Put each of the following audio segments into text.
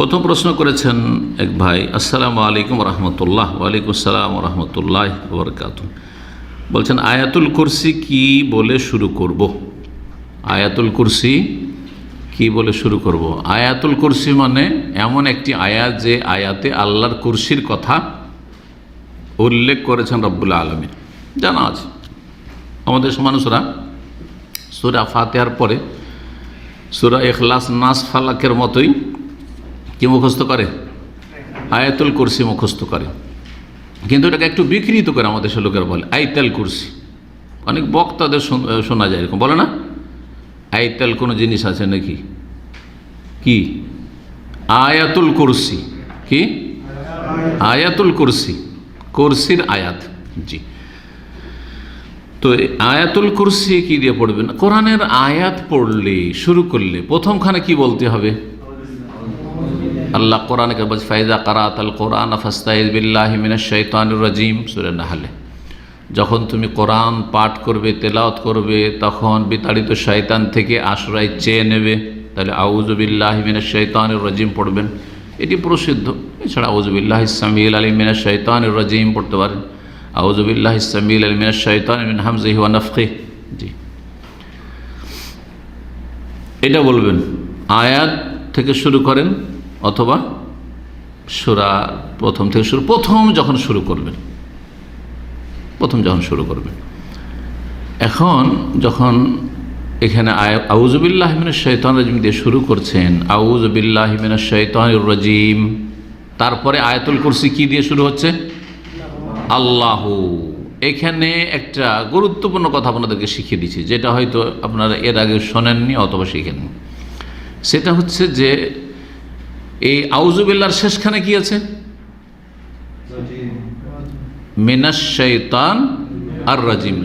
প্রথম প্রশ্ন করেছেন এক ভাই, আসসালামু আলাইকুম রহমতুল্লাহ। ওয়ালাইকুম আসসালাম রহমতুল্লাহ বরকাতুহ। বলছেন আয়াতুল কুরসি কি বলে শুরু করব? আয়াতুল কুরসি কি বলে শুরু করব? আয়াতুল কুরসি মানে এমন একটি আয়াত যে আয়াতে আল্লাহর কুরসির কথা উল্লেখ করেছেন রব্বুল আলামিন। জানা আছে আমাদের মানুষরা সূরা ফাতিহার পরে সূরা ইখলাস, নাস, ফালাকের মতোই কি মুখস্থ করে? আয়াতুল কুরসি মুখস্থ করে। কিন্তু এটাকে একটু বিকৃত করে আমাদের লোকেরা বলে আইতাল কুরসি। অনেক বক্তাদের শোনা যায় এরকম বলে না, আইতাল কোনো জিনিস আছে নাকি? কি আয়াতুল কুরসি? কি আয়াতুল কুরসি? কুরসির আয়াত। জি, তো আয়াতুল কুরসি কি দিয়ে পড়বেন? কোরআনের আয়াত পড়লে শুরু করলে প্রথমখানে কি বলতে হবে? আল্লাহ কোরআনে বলছে ফাইজা কারাতাল কোরআন ফাস্তাইজ বিল্লাহি মিনাশ শাইতানির রাজিম, সূরা নাহলে। যখন তুমি কোরআন পাঠ করবে, তেলাওয়াত করবে, তখন বিতাড়িত শয়তান থেকে আশ্রয় চেয়ে নেবে। তাহলে আউযু বিল্লাহি মিনাশ শাইতানির রাজিম পড়বেন, এটি প্রসিদ্ধ। এছাড়া আউযু বিল্লাহিস সামিউল আলিম মিনাশ শাইতানির রাজিম পড়তে পারেন। আউযু বিল্লাহিস সামিউল আলিম মিনাশ শাইতানি মিন হামজিহি ওয়া নাফখিহি। জি, এটা বলবেন। আয়াত থেকে শুরু করেন অথবা সূরা প্রথম থেকে প্রথম যখন শুরু করবেন। এখন যখন এখানে আউযু বিল্লাহি মিনাশ শাইতানির রাজিম দিয়ে শুরু করছেন, আউযু বিল্লাহি মিনাশ শাইতানির রাজিম, তারপরে আয়াতুল কুরসি কি দিয়ে শুরু হচ্ছে? আল্লাহু। এখানে একটা গুরুত্বপূর্ণ কথা আপনাদেরকে শিখিয়ে দিচ্ছি, যেটা হয়তো আপনারা এর আগে শোনেননি অথবা শিখেননি। সেটা হচ্ছে যে এই আউযু বিল্লাহর শেষখানে কি আছে? মিনাশ শাইতান আর রাজিম,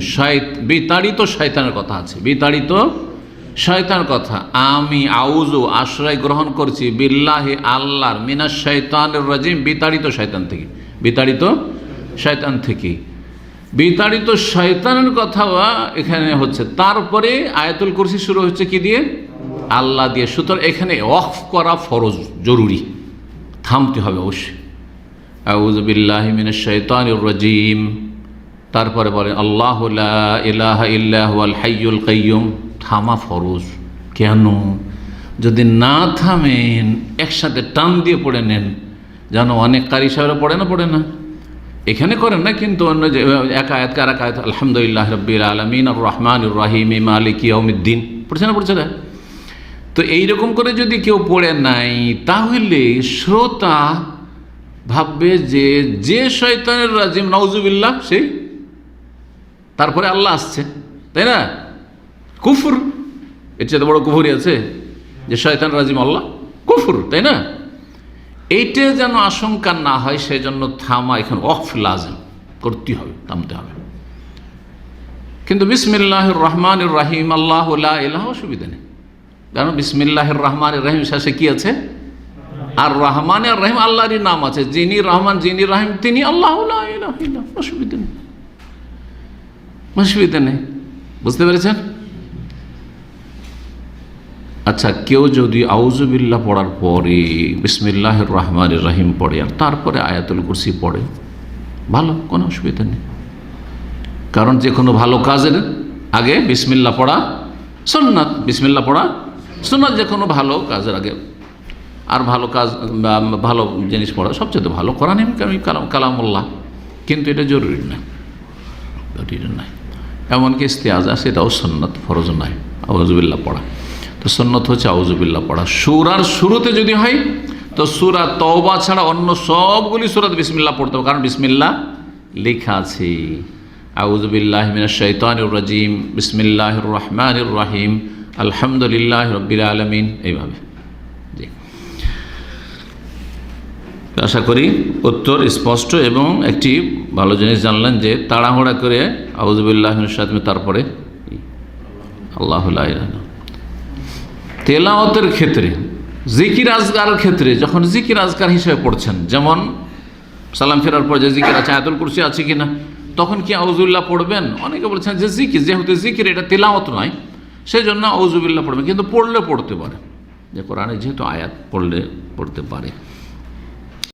বিতাড়িত শয়তানের কথা আছে। বিতাড়িত শয়তানের কথা। আমি আউযু আশ্রয় গ্রহণ করছি বিল্লাহি আল্লাহর, মিনাশ শাইতানির রাজিম বিতাড়িত শয়তান থেকে। বিতাড়িত শয়তান থেকে, বিতাড়িত শয়তানের কথা এখানে হচ্ছে। তারপরে আয়াতুল কুরসি শুরু হচ্ছে কি দিয়ে? আল্লাহ দিয়ে। সুতরাং এখানে ওয়াকফ করা ফরজ, জরুরি, থামতে হবে অবশ্যই। আউযু বিল্লাহি মিনাশ শাইতানির রাজিম, তারপরে বলেন আল্লাহু লা ইলাহা ইল্লা হুয়াল হাইয়ুল কাইয়ুম, থামা ফরজ। কেন? যদি না থামেন, একসাথে টান দিয়ে পড়ে নেন, জানো অনেক কারি সাহেবরা পড়ে না, এখানে করেন না, কিন্তু অন্য যে এক আয়াতকে আর এক আয়াত, আলহামদুলিল্লাহ রাব্বিল আলামিন আর রহমানির রহিম মালিকি ইয়াউমিদ্দিন পড়ছে না। তো এইরকম করে যদি কেউ পড়ে নাই, তাহলে শ্রোতা ভাববে যে শয়তানের রাজিম নাউজুবিল্লাহ সেই, তারপরে আল্লাহ আসছে, তাই না? কুফর, এর চেয়ে বড় কুফরি আছে যে শয়তান রাজিম আল্লাহ? কুফর, তাই না? এইটা যেন আশঙ্কা না হয়, সেই জন্য থামা এখন ওয়াকফ লাজিম, করতে হবে, থামতে হবে। কিন্তু বিসমিল্লাহির রহমানির রহিম আল্লাহু লা ইলাহা, অসুবিধা নেই, কারণ বিসমিল্লাহির রহমানির রহিম শেষে কি আছে? আর রহমান আর রহিম আল্লাহরই নাম আছে। যিনি রহমান, যিনি রহিম, তিনি আল্লাহু লা ইলাহা ইল্লাহ। অসুবিধা নেই, বুঝতে পেরেছেন? আচ্ছা, কেউ যদি আউযু বিল্লাহ পড়ার পরে বিসমিল্লাহির রহমানির রহিম পড়ে আর তারপরে আয়াতুল কুরসি পড়ে, ভালো, কোনো অসুবিধা নেই। কারণ যে কোনো ভালো কাজের আগে বিসমিল্লাহ পড়া সুন্নাত। বিসমিল্লাহ পড়া সুন্নাত যে কোনো ভালো কাজের আগে। আর ভালো কাজ, ভালো জিনিস পড়া সবচেয়ে ভালো, কোরআন কালামুল্লাহ। কিন্তু এটা জরুরি না, এমনকি ইস্তেআজা সেটাও সুন্নাত, ফরজ নাই আউযু বিল্লাহ পড়া। তো সুন্নাত হচ্ছে আউযু বিল্লাহ পড়া। সূরার শুরুতে যদি হয় তো সূরা তওবা ছাড়া অন্য সবগুলি সূরাতে বিসমিল্লাহ পড়তে হবে, কারণ বিসমিল্লাহ লেখা আছে। আউযু বিল্লাহি মিনাশ শাইতানির রাজিম, বিসমিল্লাহির রহমানির রহিম, আলহামদুলিল্লাহি রাব্বিল আলামিন, এইভাবে। জি, আশা করি উত্তর স্পষ্ট এবং একটি ভালো জিনিস জানলেন যে তাড়াহুড়া করে আউযু বিল্লাহি মিনাশ শাইতানির তারপরে আল্লাহু লা ইলাহা ইল্লাল্লাহ। তেলাওয়াতের ক্ষেত্রে, জিকির আজকারের ক্ষেত্রে, যখন জিকির আজকার হিসেবে পড়ছেন, যেমন সালাম ফেরার পর যে জিকির আছে, আয়াতুল কুরসি আছে কিনা, তখন কি আউযু বিল্লাহ পড়বেন? অনেকে বলছেন যে জিকির, যেহেতু জিকির এটা তেলাওয়াত নয়, সেই জন্য আউযু বিল্লাহ পড়বেন, কিন্তু পড়লে পড়তে পারে, যে কোরআনে যেহেতু আয়াত পড়লে পড়তে পারে।